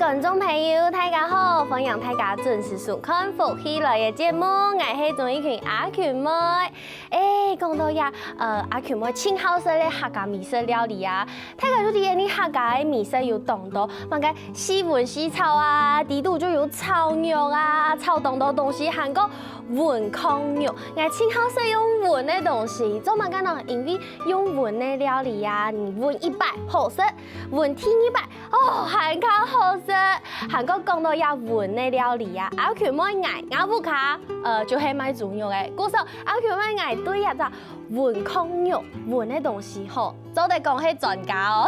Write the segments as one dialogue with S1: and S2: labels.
S1: 观众朋友，大家好，欢迎大家准时收看福喜来的节目，我是钟一群阿群妹。讲到呀，阿群妹真好食的客家美食料理啊，大家都知影你客家的美食有当多，乜个西文西炒啊，地度就有炒肉啊，炒当多东西，韩国文康肉，我真好食用文的东西，做乜个呢？因为用文的料理啊，你文100好食，文天100哦，还较好食。韩国讲到呀文的料理啊，阿群妹我不卡，就是卖猪肉的，故说阿群妹我对呀咋文康肉文的东西吼，做得讲係專家哦。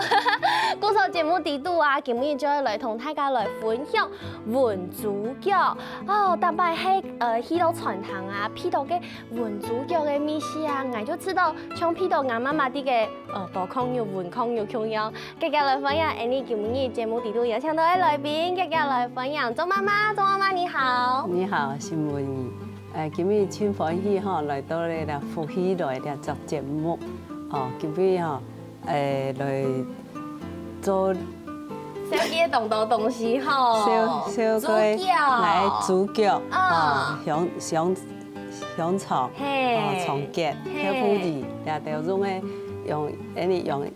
S1: 故說節目底度啊，今日就要來同大家來分享文豬腳哦。特別係去到傳統啊，譬到嘅文豬腳嘅美食啊，我就知道像譬到我媽媽啲嘅煲康肉、文康肉咁樣。今日來分享，你今日節目底度有請到嘅來賓，今日來分享鍾媽媽，鍾媽媽你好。
S2: 你好，新文怡。今日真歡喜吼，來到咧啦福喜來咧做節目。今日吼，來做
S1: 小幾當道東西吼，
S2: 小個來豬腳，香腸，蔥結，迄副字也都種誒。用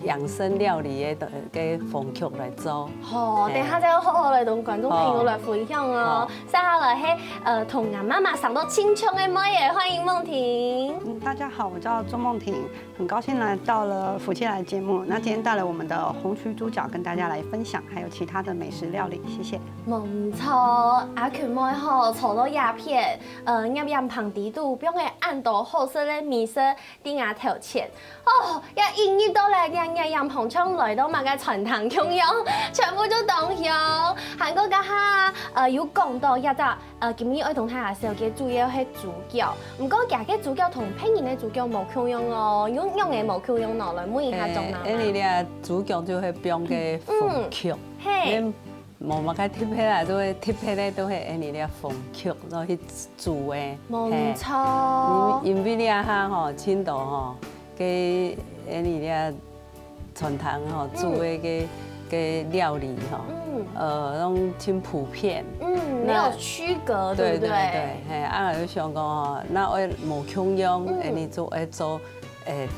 S2: 養生料理嘅風格來做。
S1: 好，等下再好好來同觀眾朋友來分享哦。接下來係同俺媽媽上到青春的妹耶，歡迎夢婷。
S3: 大家好，我叫鍾夢婷，很高興來到了福氣來節目。那今天帶了我們的紅麴豬腳跟大家來分享，還有其他的美食料理，謝謝。
S1: 唔錯，阿群妹吼，炒到鴉片，入旁地度，俾我按到好食的美食啲牙頭前。哦，一引入到嚟，人旁窗來到乜嘅傳統供養，全部都當香。韓國家下有講到一隻今日要同大家紹嘅主要係豬腳，唔過夾嘅豬腳同平年嘅豬腳冇供養哦，用嘅冇供養落來，問一下鍾媽媽。
S2: 你咧豬腳就係標嘅風格，你冇乜嘅貼起來都係貼起來都係你咧風格，都去煮嘅。
S1: 冇錯。
S2: 因為你下吼青島吼。嘅你咧傳統吼煮嘅料理吼，攏真普遍，
S1: 沒有區隔，對不對？
S2: 對，係就想講吼，那我無供養，你做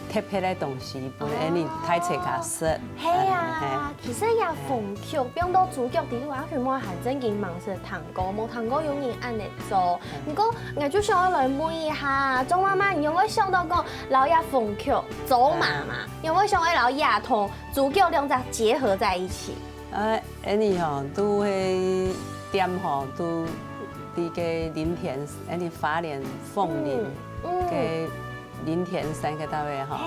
S2: 貼起來東西，本來你太切較實。
S1: 係啊，其實也風腳，比如到豬腳底度，阿群妹係真經忙食糖糕，冇糖糕有人按嚟做。不過我就想來問一下，鍾媽媽，你有冇想到講老爺風腳走馬嘛？有冇想到老爺同豬腳兩者結合在一起？
S2: 你吼都會店吼都啲嘅林田，你花蓮鳳林嘅。林田山嗰搭嘅吼，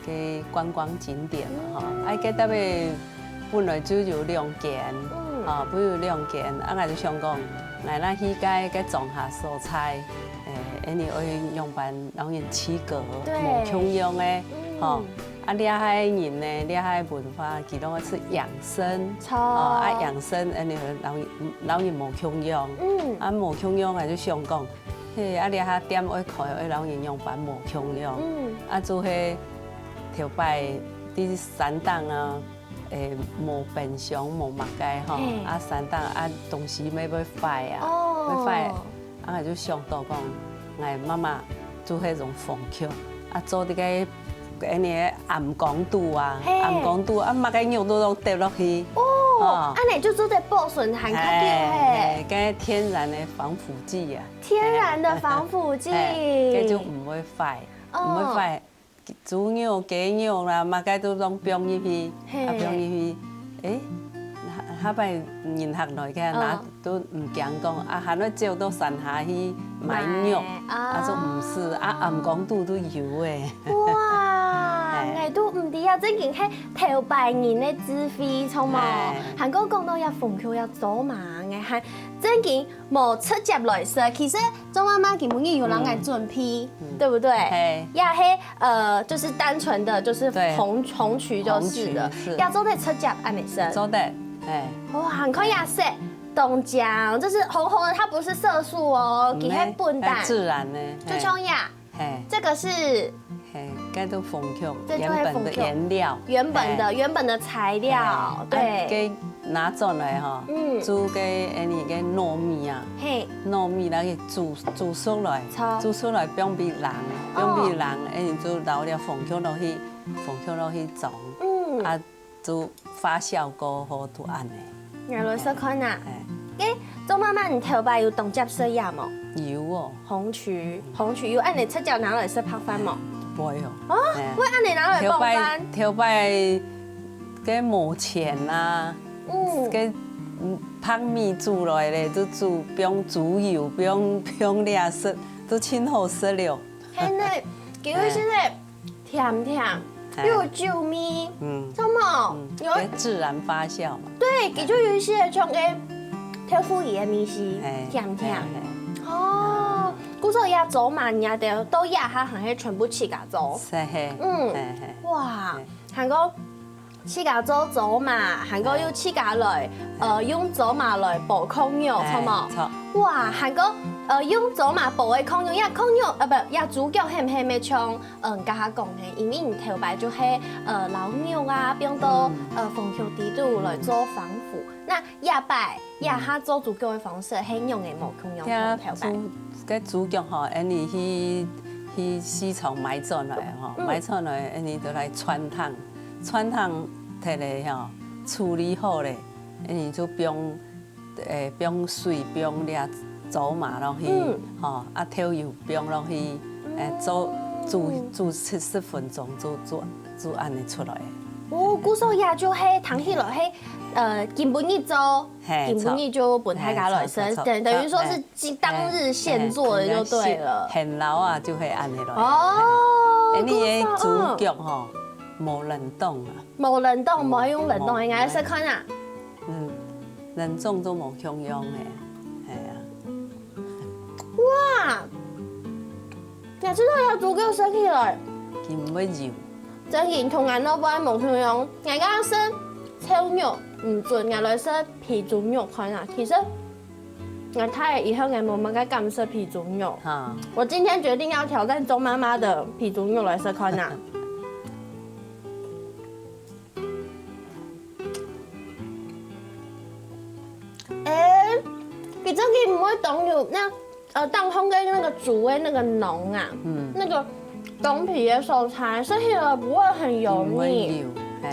S2: 嘅觀光景點嘛吼，嗰搭嘅本來就有亮點，不有亮點，我就想講，咱去個種下蔬菜，你可以用辦讓人起格，無供養嘅，吼，厲害人呢，厲害文化，佢攏係養生，養生，你讓人無供養，無供養我就想講。嘿，你下點愛開，老人用版無供養，做迄條擺啲山檔啊，無冰箱無物件吼，山檔東西要壞啊，要壞，就想到講，我媽媽做迄種風格，做啲個暗光度啊，暗光度物件肉都跌落去。
S1: 安尼就做在保存還較久嘿，
S2: 嘅天然的防腐劑啊，
S1: 天然的防腐劑，
S2: 嘅就唔會壞，唔會壞。豬肉、雞肉啦，物件都攏放入去，放入去，下擺人客來嘅拿都唔驚講，行到照到山下去買肉，就唔是，暗光度都有誒。
S1: 哇，我都唔知啊，真係頭擺人的智慧，錯冇？韓國講到要風口要走嘛，嘅係真係冇直接來說，其實鍾媽媽根本有人來準備，對不對？也係就是單純的，就是紅麴就是的，要做得直接按你說。
S2: 做得。
S1: 哇，很可以啊，色豆漿，这是红红的，它不是色素哦，给它笨蛋，
S2: 自然的，
S1: 就像呀，这个是
S2: 嘿，该都缝曲
S1: 这就
S2: 原本的
S1: 会缝曲
S2: 原料，
S1: 原本的材料，对，
S2: 给拿走来哈，煮给你个糯米啊，
S1: 嘿，
S2: 糯米来去煮熟来，煮熟来不用比冷，不用比冷，你就留了缝曲落去装，啊，就发酵过后就安尼。
S1: 原来是看呐，诶，周妈妈，你头发有动接色呀冇？
S2: 有哦，
S1: 红曲有按你赤脚拿来是拍翻冇？
S2: 不会哦。
S1: 哦，会按你拿来爆翻？
S2: 头发给磨钱呐，给拍米煮来咧，都煮不用煮油，不用俩色，都清好色了。
S1: 现在叫佢现在甜甜又有酒味，什么？有
S2: 自然发酵嘛。
S1: 对，佢就有一些像个跳富爷的米是甜甜。哦，古时候也走嘛，人家都压下行喺全部起家走。
S2: 是嘿。
S1: 哇，韩国起家走嘛，韩国有起家来，用走马来捕空肉，错冇？
S2: 错。
S1: 哇，韩国用走马捕的空肉，也空肉不，也主角係唔係咩像家下講嘅，因為你頭擺就係老牛啊，變到鳳橋地度來做防腐。那亞擺下做主角的方式係用嘅無空用頭擺。
S2: 個主角吼，你去市場買轉來吼，買轉來你就來汆燙，汆燙摕嚟吼處理好咧，你就不用水，不用掠走馬落去，吼啊調油不用落去，煮70分鐘就安尼出來。
S1: 哦，古時候也就係燙起來係根本一做，根本一就本太家來生，等於說是當日現做的就對了。
S2: 現撈啊就會安尼來。
S1: 哦，
S2: 你嘅主角吼無冷凍啊，
S1: 無冷凍，冇用冷凍，應該是看啊。
S2: 冷凍都無享用嘅，係啊。
S1: 哇！你知道要主角生起來，
S2: 佢唔會油。
S1: 真係同人都冇冇享用，人家生臭肉唔準，人來生皮豬肉看啊。其實我太以後我冇乜個敢食皮豬肉。我今天決定要挑戰周媽媽的皮豬肉來食看啊。你真嘅唔會懂有那當空跟那個煮的那個濃啊，那個東皮的蔬菜吃起來不會很油膩。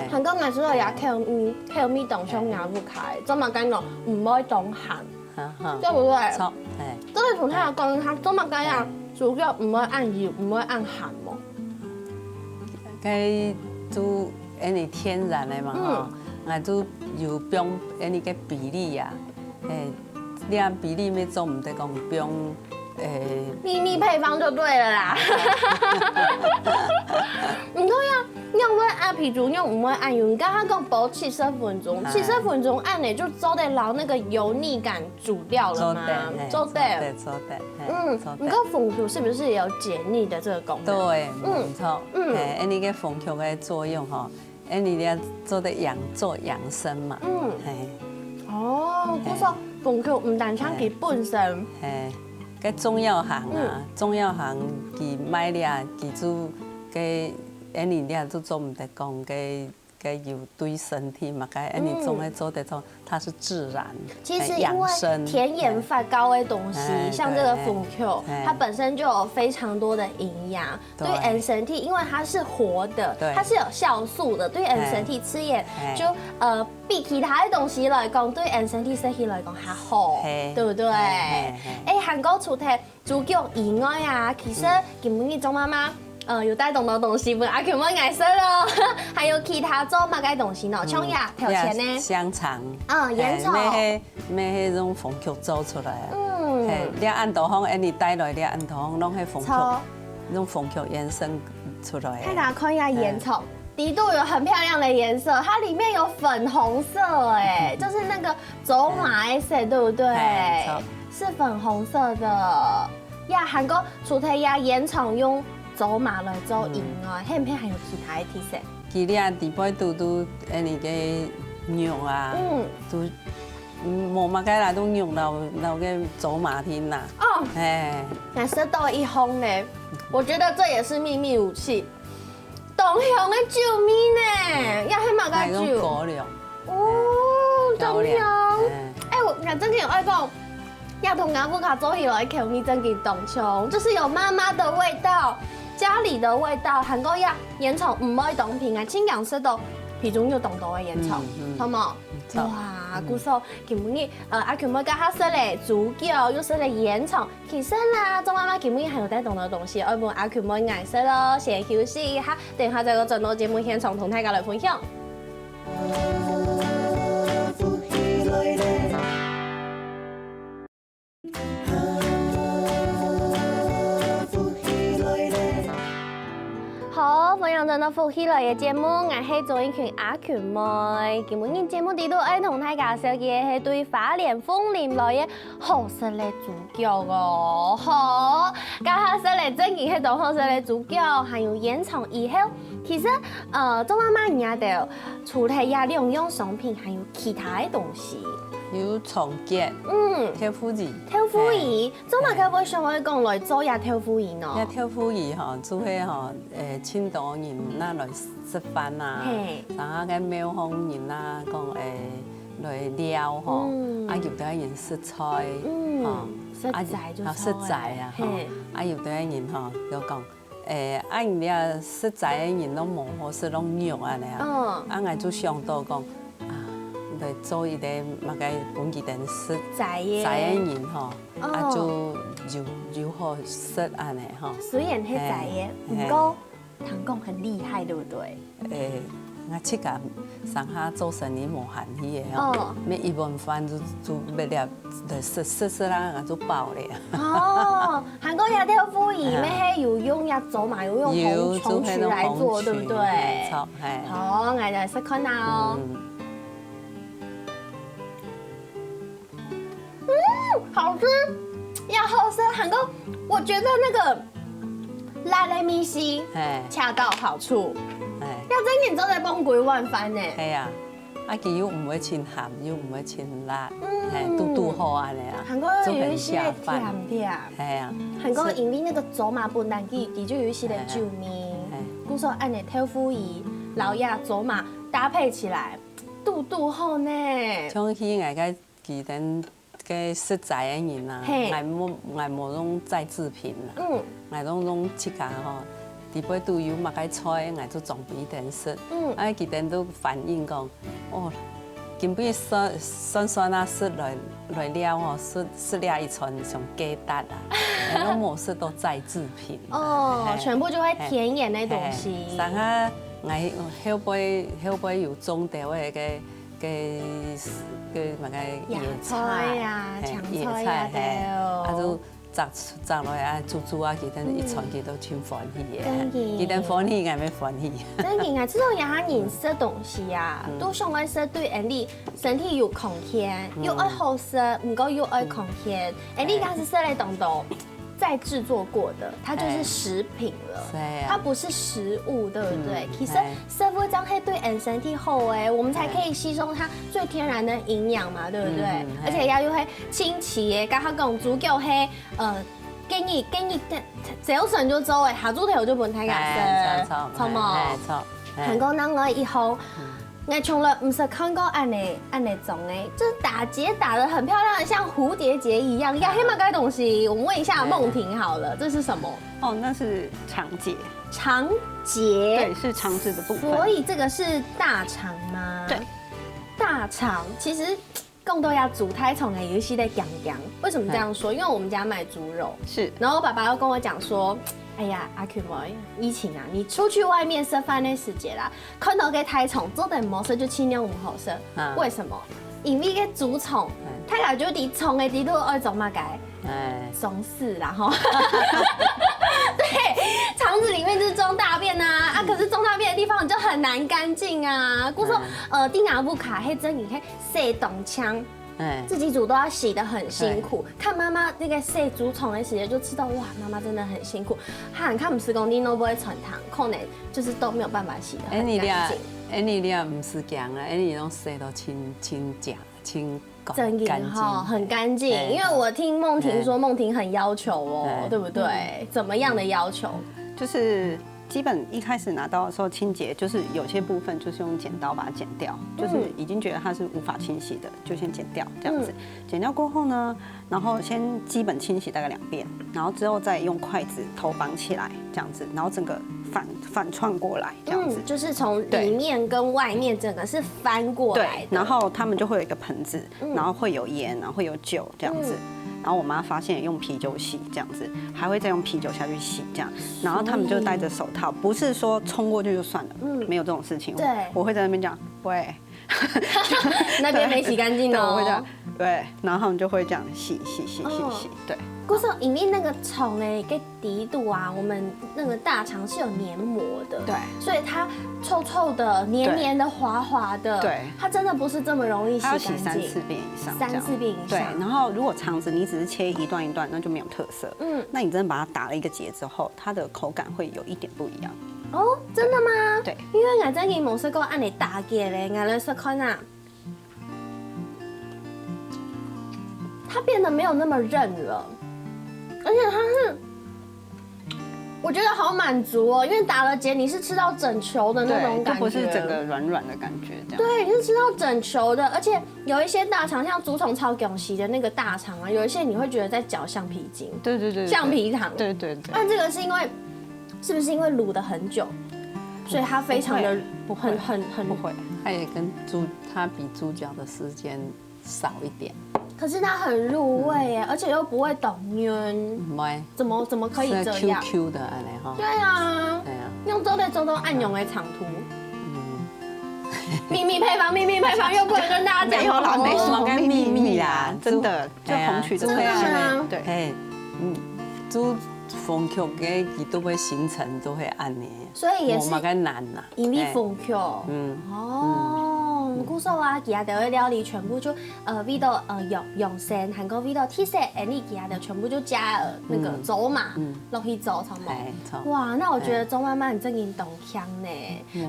S1: 韓國人知道也口味當上咬不開，周麥雞肉唔會當鹹，對不對？錯，都係同他講，他周麥雞啊，主要唔會按油，唔會按鹹喎。
S2: 佢都你天然的嘛吼，我都有不用你個比例啊，你按比例要做唔得講不用
S1: 秘密配方就對了啦。唔通要會按皮豬肉，唔會按油。你剛剛講煲70分鐘，70分鐘按你就做得牢那個油膩感煮掉了嗎？做得。你個鳳球是不是也有解膩的這個功能？
S2: 對，冇錯。你個鳳球的作用吼，你要做養生嘛。
S1: 哦，我說鳳球唔但唱佢本身。
S2: 個中藥行啊，中藥行佢買了，佢就個你了都做唔得講，個有對身體嘛，個你做得做，它是自然。
S1: 其實因為甜鹽發高的東西，像這個鳳球，它本身就有非常多的營養，對人身體，因為它是活的，它是有酵素的，對人身體吃也就比其他的東西來講，對人身體身體來講還好，對不對？韓國除咗主角以外啊，其實根本你周媽媽。有帶動到東西不？阿 Q 冇顏色咯，還有其他做乜嘅東西呢？像呀，頭前呢？
S2: 香腸。
S1: 煙草。
S2: 咩迄種鳳球做出來啊？你按豆風，你帶來你按豆風，攏係鳳球，用鳳球延伸出來。
S1: 大家看一下煙草，底度有很漂亮的顏色，它裡面有粉紅色，就是那個走馬色，對不對？是粉紅色的。呀，韓國除咗呀煙草用。走馬來做以外，係唔係還有其他的特色？
S2: 佢哋啊，地杯都你嘅肉啊，都无嘛该来都用到个走马厅啦。
S1: 哦，
S2: 哎，
S1: 那舌头一烘呢，我觉得这也是秘密武器。东乡的酒米呢，要黑马该酒。
S2: 高粱。
S1: 哦，东乡。哎，我真有爱讲。要同阿布卡做起来，口味真给东乡，就是有妈妈的味道，家里的味道。韩国呀，烟草唔可以当平啊，清凉舌头，其中有当到的烟草，好冇？哇，古说基本上阿球妹加下色嘞，猪脚又色嘞烟草，其实啦，做妈妈基本上还有带动的东西，要不阿球妹颜色咯，先休息一下，等下再个转到节目现场同大家来分享。好，欢迎来到福喜来嘅节目，我係做一群阿權妹。今日節目呢度愛同大家介紹嘅係對花蓮鳳林來嘅好食嘅豬腳哦。好，加下食嚟真嘅係度好食嘅豬腳，還有煙腸以後，其實做媽媽也得除了呀兩樣商品，還有其他嘅東西。
S2: 有重結，挑夫魚，
S1: 挑夫魚，做乜嘅會上去講來做呀挑夫魚呢？
S2: 挑夫魚吼，做迄吼，青島人那來食飯啊，然後個廟方人啊，講來料吼，啊有啲人食菜，
S1: 食材就
S2: 食材啊，啊有啲人吼就講。啊，人哋食材嘅人攏無好食，攏肉安尼啊，啊我就想到講。來做一個嘛個本地人食材嘅人吼，啊就如何食安尼吼。
S1: 雖然係材嘅，不過唐講很厲害，對不對？
S2: 我即個上下做生意無閒去嘅吼，咩一碗飯就要了，來食啦，我就飽咧。
S1: 哦，韓國也挑夫魚，咩係有用一做嘛，有用紅麴來做，對不對？
S2: 好，
S1: 我嚟試看下哦。好吃，也好吃。韓國，我覺得那個辣的米絲恰到好處。要真點做得崩幾碗飯呢？
S2: 係啊，啊佢又唔會清鹹，又唔會清辣，嘟好安尼啊。
S1: 韓國有一些甜甜，
S2: 係啊。
S1: 韓國因為那個走馬本來佢就有一些的酒味，故說按你挑夫魚、老鴨、走馬搭配起來，嘟好呢。
S2: 像去外個佢哋。嘅食材嘅人啊，我冇種再製品啦，我種即個吼，啲杯都有乜嘅菜，我就裝俾啲人食，啊，佢哋都反映講，哦，根本酸啊，食來了吼，食了一串像雞蛋啊，我冇食到再製品。
S1: 哦，全部就會甜鹽嘅東西。
S2: 然後我後背有種到嘅個乜個野菜
S1: 呀，
S2: 野菜啊就摘來啊煮啊，佢哋一串佢都真歡喜嘅，佢哋歡喜我咪歡喜。
S1: 真嘅啊，這種也係人食東西啊，都想愛食對人哋身體有貢獻，又愛好食，唔過又愛貢獻，人哋家是食嚟當到。再製作過的，它就是食品了，它不是食物，對不對？其實食物這樣係對人身體好誒，我們才可以吸收它最天然的營養嘛，對不對？而且要又係清奇誒，加上講豬腳係建議只要神就做誒，下豬頭就本太假食，錯冇？韓國人我以後。我從來唔是看過按你種誒，就是打結打得很漂亮，像蝴蝶結一樣。呀，黑馬該東西，我們問一下夢婷好了，這是什麼？
S3: 哦，那是腸結。
S1: 腸結。
S3: 對，是腸子的部分。
S1: 所以這個是大腸嗎？
S3: 對。
S1: 大腸其實更多要煮太重誒，有一些的講講。為什麼這樣說？因為我們家買豬肉，
S3: 是。
S1: 然後我爸爸又跟我講說。哎呀，阿權妹，以前啊，你出去外面吃飯的時節啦，看到個太重做得唔好食，就盡量唔好食。為什麼？因為個豬蟲，它感覺啲蟲嘅啲都愛做乜解？鬆弛啦吼。對，腸子裡面就是裝大便啊，啊，可是裝大便的地方就很難乾淨啊。故說丁亞布卡黑真，你看洗東槍。自己煮都要洗得很辛苦，看媽媽那個洗豬蟲的時間就知道哇，媽媽真的很辛苦。看唔是講你都不會傳糖，可能就是都沒有辦法洗得很乾淨。
S2: 你倆唔是講啊，你攏洗到清
S1: 真的哈，很干净。因为我听梦婷说，梦婷很要求哦，对不对？怎么样的要求？
S3: 就是基本一开始拿到的时候清洁，就是有些部分就是用剪刀把它剪掉，就是已经觉得它是无法清洗的，就先剪掉这样子。剪掉过后呢，然后先基本清洗大概2遍，然后之后再用筷子头绑起来这样子，然后整个反串过来这样子，
S1: 就是从里面跟外面整个是翻过来的。
S3: 对，然后他们就会有一个盆子，然后会有盐，然后会有酒这样子。然后我妈发现用啤酒洗这样子，还会再用啤酒下去洗这样，然后他们就戴着手套，不是说冲过去就算了，没有这种事情。
S1: 对，
S3: 我会在那边讲，喂，
S1: 那边没洗干净哦。
S3: 我会这样，对，然后他们就会这样洗，对。
S1: 故事里面那个虫哎，跟底肚啊，我们那个大肠是有黏膜的，
S3: 对，
S1: 所以它臭臭的、黏黏的、滑滑的，
S3: 对，
S1: 它真的不是这么容易洗干净。
S3: 要洗3-4遍以上
S1: ，3-4遍以上。
S3: 对，然后如果肠子你只是切一段一段，那就没有特色。那你真的把它打了一个结之后，它的口感会有一点不一样。
S1: 哦，真的吗？
S3: 对，
S1: 因为我之前冇试过按你打结嘞，我来试看啊。它变得没有那么韧了，而且它是，我觉得好满足哦，因为打了结你是吃到整球的那种感觉，
S3: 不是整个软软的感觉这样。
S1: 对，你是吃到整球的，而且有一些大肠，像竹虫超拱席的那个大肠啊，有一些你会觉得在嚼橡皮筋，
S3: 对，
S1: 橡皮糖，
S3: 对。
S1: 但这个是因为，是不是因为卤的很久，所以它非常的
S3: 不会，
S2: 它也跟它比猪脚的时间少一点。
S1: 可是它很入味耶，而且又不会抖晕，怎么可以这样
S2: ？QQ 的安尼哈。
S1: 对啊，用周都暗用的长途。秘密配方又不能跟大家讲，
S3: 没什么秘密
S2: 啦，
S3: 真的就红曲都会安。对，
S2: 哎，猪风曲嘅伊都会形成都会安尼，
S1: 所以也是
S2: 冇咁难啦。
S1: 因为风曲，古时候啊，其他的料理全部就味道用鲜，韩国味道特色，你其他的全部就加那个走马落去走，差不多。哇，那我觉得周妈妈很正经懂腔呢，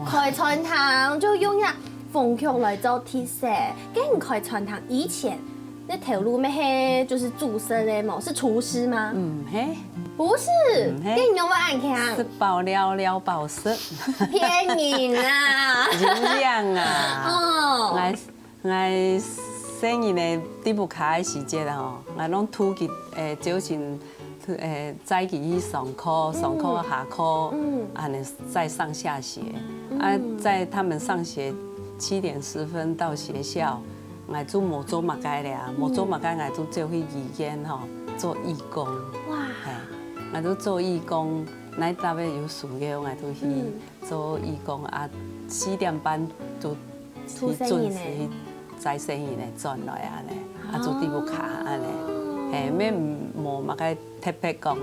S1: 开川汤就用呀风曲来做特色，跟开川汤以前那条路咩嘿就是注生的嘛，是厨师吗？
S2: 嘿。
S1: 不是，跟你用我按看，
S2: 是爆料爆色，
S1: 骗你啦，
S2: 营养啊，我生意呢，底部卡的时节啦吼，我拢突击早晨早起去上课下课，安尼再上下学，在他们上学7点10分到学校，我做冇做嘛该啦，冇做嘛该我做做去义演吼，做义工，哇。我都做义工，那大约有需要，我都去做义工啊。4点半都去准时去载生意呢转来安尼，啊做底部卡安尼，咩无嘛该特别讲，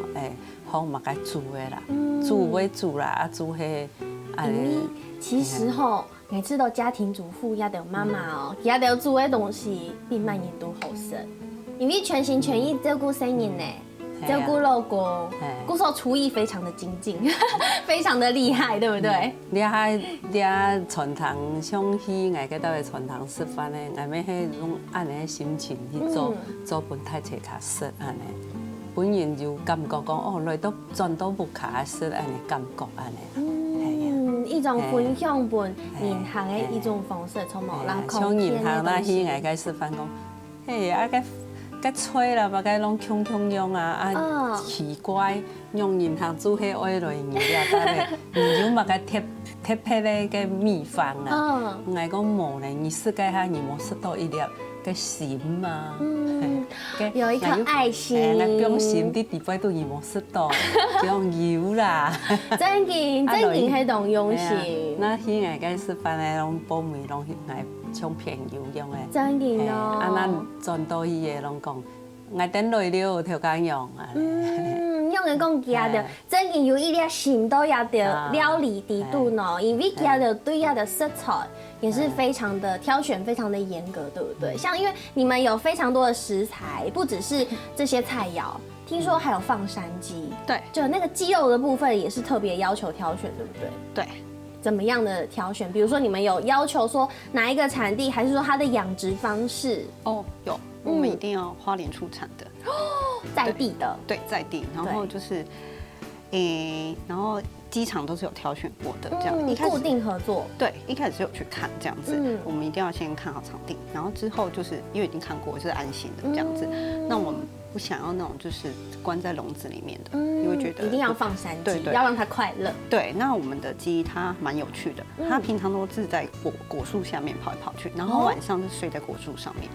S2: 好嘛该煮的啦，煮为煮啦，啊煮迄安尼。
S1: 其实吼，每次都家庭主妇也得妈妈哦，也得煮的东西比慢也都好食，因为全心全意照顾生意呢。照顾老公，顾说厨艺非常的精进，非常的厉害，对不对？
S2: 你传堂想去外个到的传堂示范呢，我们迄种按个心情去做本太切卡色安尼，本人就感觉讲哦，来到转到不卡色安尼感觉安尼。
S1: 一种分享本银行的一种方式，从某人
S2: 像银行那去外个示范讲，嘿啊个。该吹啦，把该拢锵用啊，奇怪，用银行煮迄苇类饮料，但有嘛个特别的个秘方啊。我讲无呢，你是该哈，你冇识到一粒个心嘛。
S1: 有一颗爱心。
S2: 我用心的地方都你冇识到，用油啦。
S1: 真迄种用心。
S2: 那去外个示范的拢保美拢爱。像片油用的，
S1: 真嘅咯。
S2: 咱转到去的拢讲，我等来了调讲用啊。
S1: 用的讲加的，真嘅有一粒心都要的料理底度呢，因为加的对亚的色彩也是非常的挑选，非常的严格，对不对？像因为你们有非常多的食材，不只是这些菜肴，听说还有放山鸡，
S3: 对，
S1: 就那个鸡肉的部分也是特别要求挑选，对不对？
S3: 对。
S1: 怎么样的挑选？比如说你们有要求说哪一个产地，还是说它的养殖方式？
S3: 哦，有，我们一定要花莲出产的，
S1: 在地的。
S3: 对，在地，然后就是，然后机场都是有挑选过的，这样
S1: 固定合作。
S3: 对，一开始是有去看这样子，我们一定要先看好场地，然后之后就是因为已经看过，是安心的这样子。那我们不想要那种就是关在笼子里面的，因为觉得
S1: 一定要放山鸡，
S3: 对，
S1: 要让它快乐。
S3: 对，那我们的鸡它蛮有趣的，它平常都是在果树下面跑来跑去，然后晚上是睡在果树上面。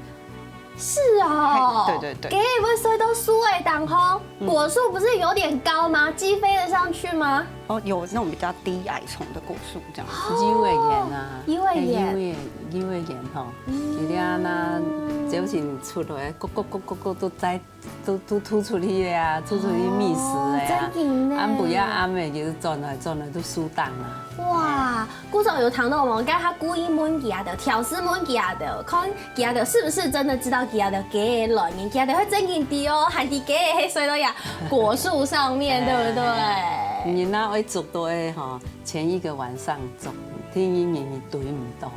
S1: 是哦，
S3: 对对对，
S1: 给不会睡到树尾挡吼，果树不是有点高吗？鸡飞得上去吗？
S3: 哦，有那种比较低矮丛的果树这样子。
S2: 伊会演啊，
S1: 伊会演，
S2: 伊会演吼，伊俩那早晨出来，咕都吐出去的啊，吐出去觅食的啊，暗不要暗的，就是转来都输档啊。
S1: 哇，鼓手有谈到我们，刚他故意问吉的，挑丝问吉的，看吉的是不是真的知道吉的给了，人吉的会真紧的哦，还是给黑水的呀，果树上面对不对？
S2: 你那会做多的吼，前一个晚上做，天阴阴对唔到。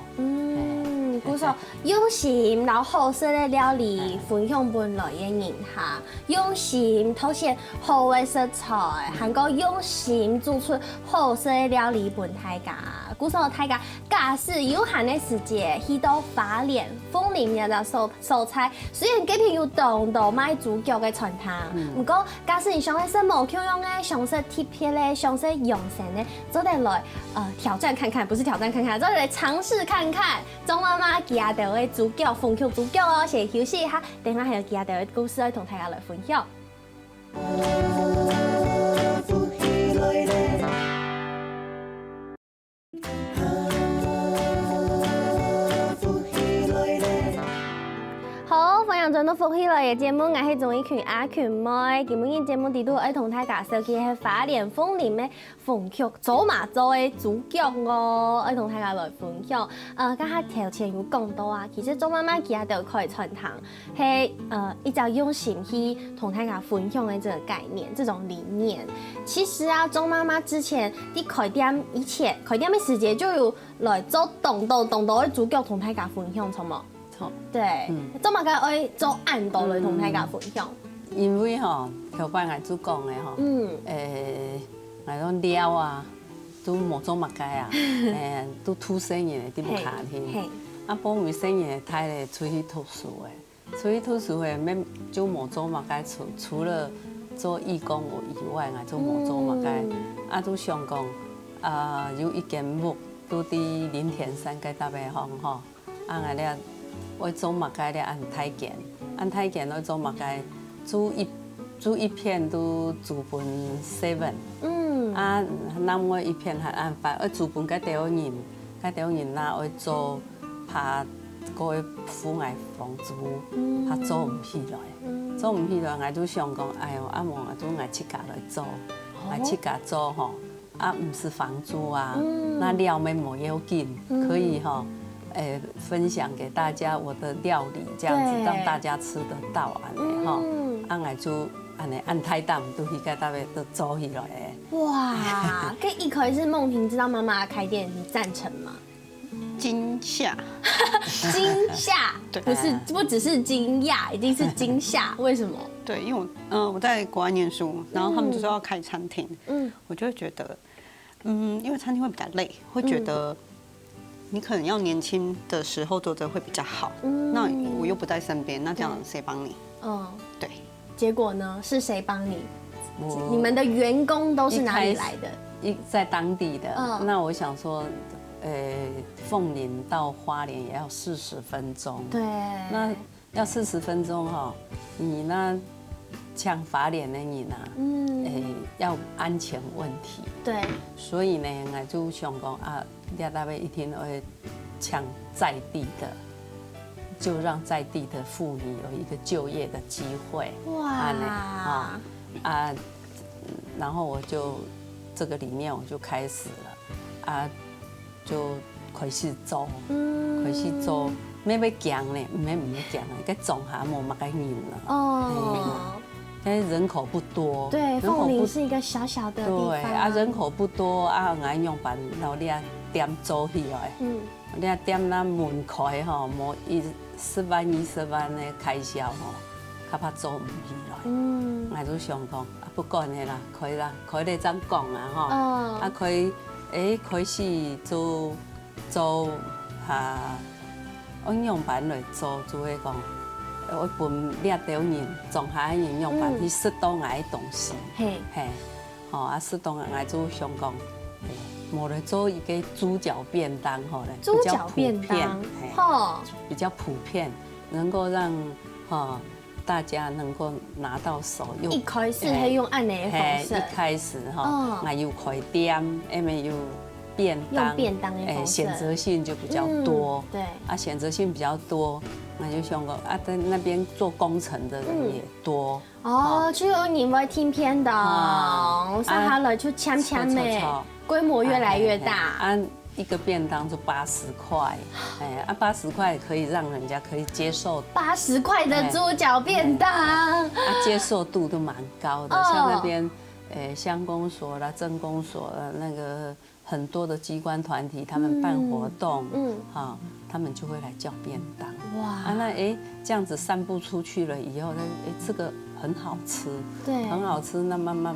S1: 鼓手用心，然后好食的料理分享本来的人哈，用心凸显好的食材，还个用心做出好食的料理本大家。鼓手大家假使有限的时间去到花莲、凤林也就蔬菜，虽然这边有东道卖猪脚的传统，不过假使你想要食无口用的，想食特别的，想食用心的，做得来挑战看看，不是挑战看看，做得来尝试看看。钟妈妈吉亚岛的猪脚，凤曲猪脚哦，先休息一下，等下还有吉亚岛的故事要同大家来分享。好，欢迎转到福喜来嘅节目，我係综艺群阿群妹。今日節目地都愛同大家紹介係花蓮鳳林嘅鳳曲走馬洲嘅主角哦，愛同大家來分享。剛才頭前有講到啊，其實鐘媽媽佢都可以傳承，係一直用心去同大家分享嘅這個概念，這種理念。其實啊，鐘媽媽之前啲開店以前開店嘅時節就有來做動到嘅主角同大家分享，錯冇？對，做嘛個愛做暗道來同大家分享。
S2: 因為吼，頭擺我主講的吼，我講料啊，都冇做乜嘅啊，都土生嘅，啲唔下天。啊，幫佢生嘅太咧出去讀書嘅，出去讀書嘅咩就冇做乜嘅，除了做義工以外，我就冇做乜嘅。啊，都想講，有一間屋都啲林田山嘅特別好吼，啊我咧。我做物嘅咧按太監我做物嘅煮一片都煮本 7，啊，那我一片係按8，我煮本嘅第二人那我做怕個苦捱房租，怕做唔起來，我都想講，哎呦，阿望我都我自家來做，我自家做吼，啊唔是房租啊，那料咩冇要緊，可以吼。分享给大家我的料理，这样子让大家吃得到安尼吼，啊我就安尼按太淡都去个大概都做起来的。
S1: 哇，跟一开始梦萍知道妈妈开店，你赞成吗？
S3: 惊吓，
S1: 惊吓，不只是惊讶，已经是惊吓，为什么？
S3: 对，因为我在国外念书，然后他们就说要开餐厅，我就会觉得，因为餐厅会比较累，会觉得。你可能要年轻的时候做的会比较好，那我又不在身边，那这样谁帮你？对。结
S1: 果呢？是谁帮你？你们的员工都是哪里来的？
S2: 在当地的。那我想说，凤林到花莲也要40分钟。
S1: 对。
S2: 那要40分钟哈，你那像花莲的人啊，要安全问题。
S1: 对。所
S2: 以呢，我就想讲啊。廖大卫一天会抢在地的，就让在地的妇女有一个就业的机会。哇！然后我就这个理念我就开始了，就开始做，咩要强呢？唔要强啊，个种下冇乜个人啦。人口不多。
S1: 对，凤林是一个小小的地方。
S2: 对啊，人口不多啊，俺用办，然后你啊点走起来，你啊点咱门开吼，无10万20万的开销吼，较怕做唔起来。俺就想讲，啊不管的啦，可以啦，可以咧怎讲啊吼，啊可以开始做应用版来做，就会讲。我分掠到人，种下应用版去适当爱东西，嘿，吼啊适当爱就想讲，无来做一个猪脚便当吼嘞，
S1: 猪脚便当，吼，
S2: 比较普遍，能够让大家能够拿到手。
S1: 一开始係用按呢方式，
S2: 一开始我又开店，没有便当，选择性就比较多，对，啊选择性比较多。那就想讲啊，在那边做工程的人也多
S1: 哦，就有你们听片的，上下来就抢咩，规模越来越大。
S2: 按一个便当就80块，80块可以让人家可以接受。
S1: 80块的猪脚便当，
S2: 接受度都蛮高的。像那边乡公所啦、镇公所啦，那个很多的机关团体，他们办活动，他们就会来叫便当。哇，那这样子散布出去了以后，这个很好吃，对，很好吃，那慢慢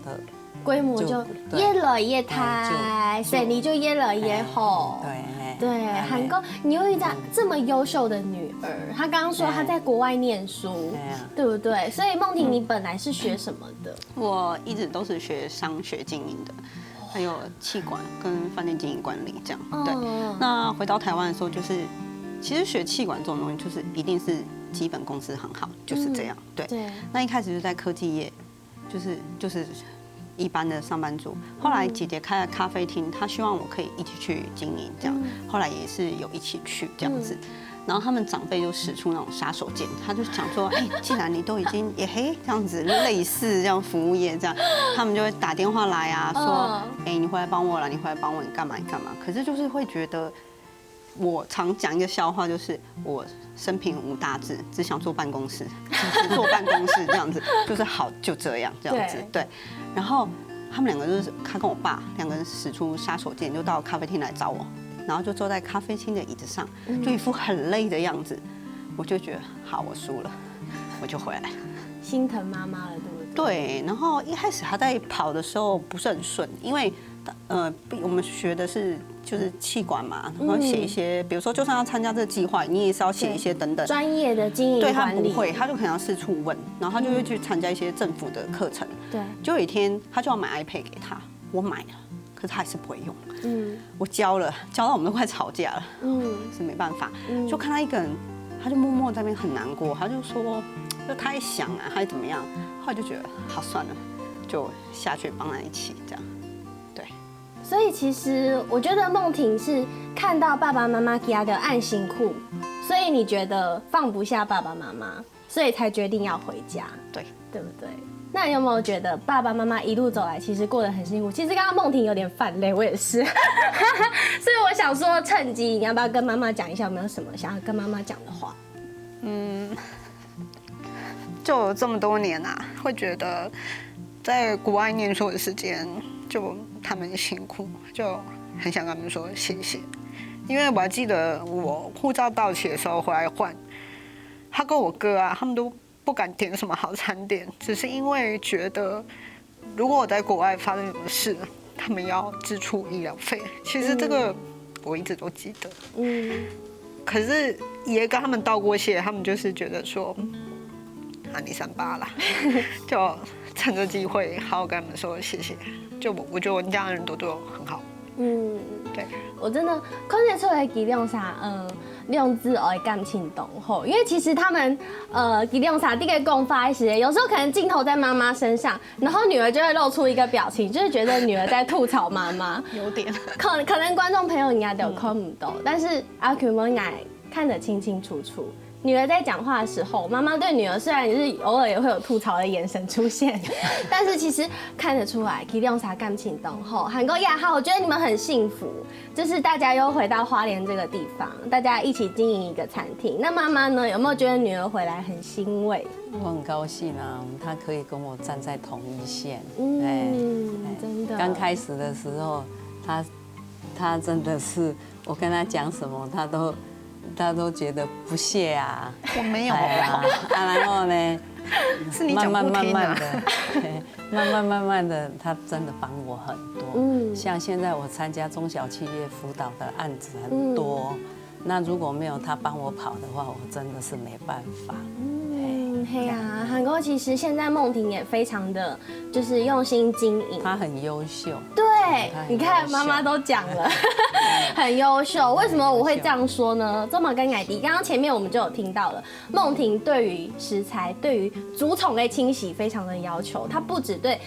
S2: 的
S1: 规模就越来越大，生意就越来越好。对，韩哥，你有一个这么优秀的女儿，她刚刚说她在国外念书，对不对？所以梦婷，你本来是学什么的？
S3: 我一直都是学商学经营的。还有企管跟饭店经营管理这样，对。那回到台湾的时候，就是其实学企管这种东西，就是一定是基本工资很好，就是这样，对。那一开始就在科技业，就是一般的上班族。后来姐姐开了咖啡厅，她希望我可以一起去经营这样，后来也是有一起去这样子。然后他们长辈就使出那种杀手锏，他就想说，既然你都已经也这样子类似这样服务业这样，他们就会打电话来啊，说，你回来帮我了，你回来帮我，你干嘛你干嘛？可是就是会觉得，我常讲一个笑话，就是我生平无大志，只想坐办公室，只坐办公室这样子，就是好就这样这样子，对。然后他们两个就是他跟我爸两个人使出杀手锏，就到咖啡厅来找我。然后就坐在咖啡厅的椅子上，就一副很累的样子，我就觉得好，我输了，我就回来，
S1: 心疼妈妈了，对不对？
S3: 对。然后一开始他在跑的时候不是很顺，因为我们学的是就是企管嘛，然后写一些，比如说就算要参加这个计划，你也是要写一些等等
S1: 专业的经营
S3: 管理。对他
S1: 不
S3: 会，他就可能要四处问，然后他就会去参加一些政府的课程。对。就有一天他就要买 iPad 给他，我买了。可是他还是不会用，我教到我们都快吵架了，是没办法，就看他一个人，他就默默在那边很难过，他就说，就他一想啊，他怎么样，后来就觉得好算了，就下去帮他一起这样，对。
S1: 所以其实我觉得梦婷是看到爸爸妈妈给他的暗辛苦，所以你觉得放不下爸爸妈妈，所以才决定要回家，对不对？那你有没有觉得爸爸妈妈一路走来，其实过得很辛苦？其实刚刚梦婷有点泛泪，我也是，所以我想说，趁机你要不要跟妈妈讲一下，有没有什么想要跟妈妈讲的话？
S4: 就这么多年啊，会觉得在国外念书的时间，就他们辛苦，就很想跟他们说谢谢。因为我还记得我护照到期的时候回来换，他跟我哥啊，他们都不敢点什么好餐点，只是因为觉得如果我在国外发生什么事，他们要支出医疗费。其实这个我一直都记得。可是也跟他们道过谢，他们就是觉得说，你38啦，就趁着机会好好跟他们说谢谢。就我觉得我家人都对我很好。对，
S1: 我真的看得出来，吉亮啥，亮子爱感情浓厚，因为其实他们，吉亮啥第一个共发时，有时候可能镜头在妈妈身上，然后女儿就会露出一个表情，就是觉得女儿在吐槽妈妈，
S3: 有点，
S1: 可能观众朋友应该都看不到，但是阿 Q 们应该看得清清楚楚，女儿在讲话的时候，妈妈对女儿虽然也是偶尔也会有吐槽的眼神出现，但是其实看得出来，其实用啥感情等候。韩国亚哈，我觉得你们很幸福，就是大家又回到花莲这个地方，大家一起经营一个餐厅。那妈妈呢，有没有觉得女儿回来很欣慰？
S2: 我很高兴啊，她可以跟我站在同一线。
S1: 真的。
S2: 刚开始的时候，她真的是，我跟她讲什么，她都觉得不屑啊。
S4: 我没有
S2: 然后呢，
S4: 是你讲不听啊。
S2: 慢慢的，她真的帮我很多。像现在我参加中小企业辅导的案子很多，那如果没有她帮我跑的话，我真的是没办法。
S1: 嘿呀，韩国其实现在梦婷也非常的就是用心经营，
S2: 她很优秀。
S1: 对，你看妈妈都讲了，很优秀。为什么我会这样说呢？这么跟矮迪，刚刚前面我们就有听到了，梦婷对于食材、对于竹筒类清洗非常的要求，她不只对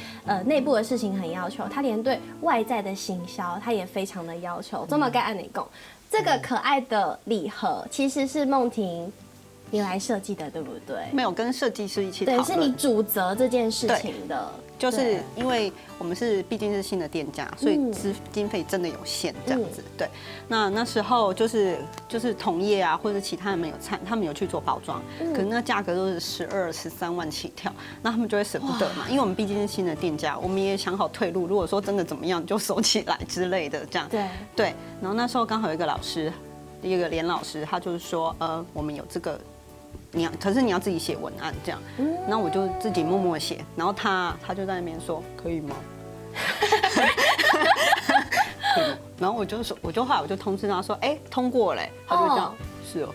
S1: 内部的事情很要求，她连对外在的行销，她也非常的要求。这么跟安内讲，这个可爱的礼盒其实是梦婷你来设计的，对不对？
S3: 没有跟设计师一起讨论，
S1: 对，是你主责这件事情的。
S3: 就是因为我们毕竟是新的店家，所以经费真的有限，这样子。对，那时候就是同业啊，或者其他人们他们有去做包装，可是那价格都是12、13万起跳，那他们就会舍不得嘛，因为我们毕竟是新的店家，我们也想好退路，如果说真的怎么样就收起来之类的，这样。对，然后那时候刚好有一个老师，一个连老师，他就是说，我们有这个。可是你要自己写文案这样，然后我就自己默默写，然后他就在那边说可以吗？然后我就后来我就通知他说，通过嘞，他就这样，是哦。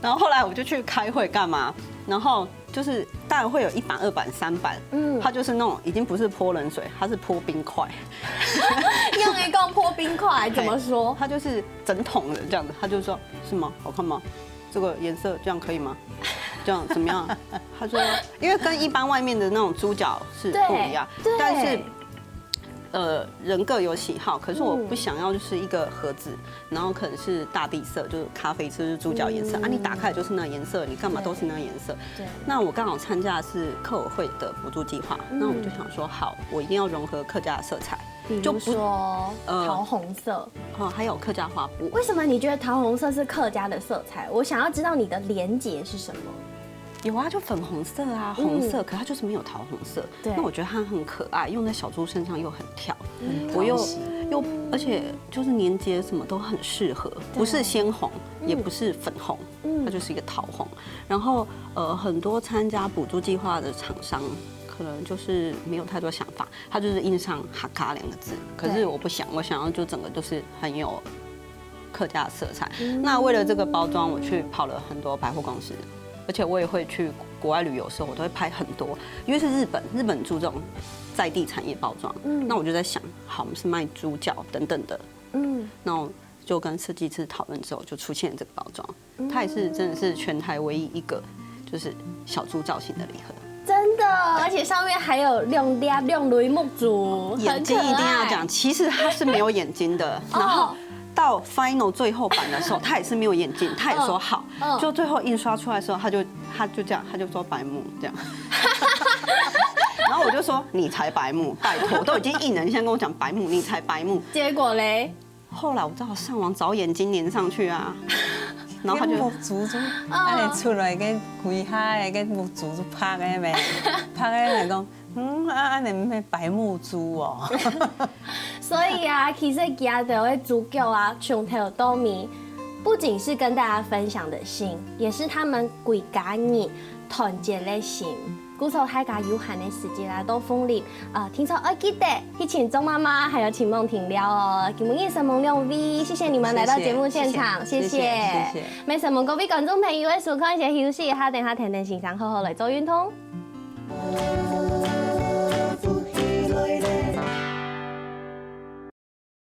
S3: 然后后来我就去开会干嘛？然后就是当然会有1版、2版、3版，它就是那种已经不是泼冷水，它是泼冰块。
S1: 用一个泼冰块怎么说？
S3: 它就是整桶的这样子，他就说是吗？好看吗？这个颜色这样可以吗？这样怎么样？他说，因为跟一般外面的那种猪脚是不一样，但是人各有喜好。可是我不想要就是一个盒子，然后可能是大地色，就是咖啡色，就是猪脚颜色啊，你打开就是那颜色，你干嘛都是那颜色？对。那我刚好参加的是客委会的补助计划，那我就想说，好，我一定要融合客家的色彩。
S1: 比如说桃红色，
S3: 还有客家花布。
S1: 为什么你觉得桃红色是客家的色彩？我想要知道你的连结是什么。
S3: 有啊，就粉红色啊，红色，可它就是没有桃红色。对，那我觉得它很可爱，用在小猪身上又很跳，我又而且就是年节什么都很适合，不是鲜红，也不是粉红，它就是一个桃红。然后很多参加补助计划的厂商。可能就是没有太多想法，他就是印上哈卡2个字。可是我不想，我想要就整个就是很有客家的色彩。那为了这个包装，我去跑了很多百货公司，而且我也会去国外旅游的时候，我都会拍很多，因为是日本注重在地产业包装。那我就在想，好，我们是卖猪脚等等的。那我就跟设计师讨论之后，就出现了这个包装。它也是真的是全台唯一一个就是小猪造型的礼盒。
S1: 真的，而且上面还有亮雷木竹，
S3: 眼睛一定要讲，其实它是没有眼睛的。然后到 final 最后版的时候，它也是没有眼睛，他也说好。就最后印刷出来的时候，他就这样，他就说白目这样。然后我就说你才白目，拜托，都已经印了，你现在跟我讲白目，你才白目。
S1: 结果嘞，
S3: 后来我只好上网找眼睛粘上去啊。然后他就
S2: 木竹就安尼出来，个规下个木竹就拍个咩，拍个来讲，安尼咩白木竹哦。
S1: 所以啊，其实今日的主角啊，从头到尾，不仅是跟大家分享的心，也是他们规家人团结的心。鼓手大家有限的时间啦，都奉礼听说记得去请钟妈妈还有请梦婷聊哦，给梦一生梦亮 V， 谢谢你们来到节目现场，谢谢。没什么，各位观众朋友，的时间休息一下，等下甜甜欣赏好好来做运动。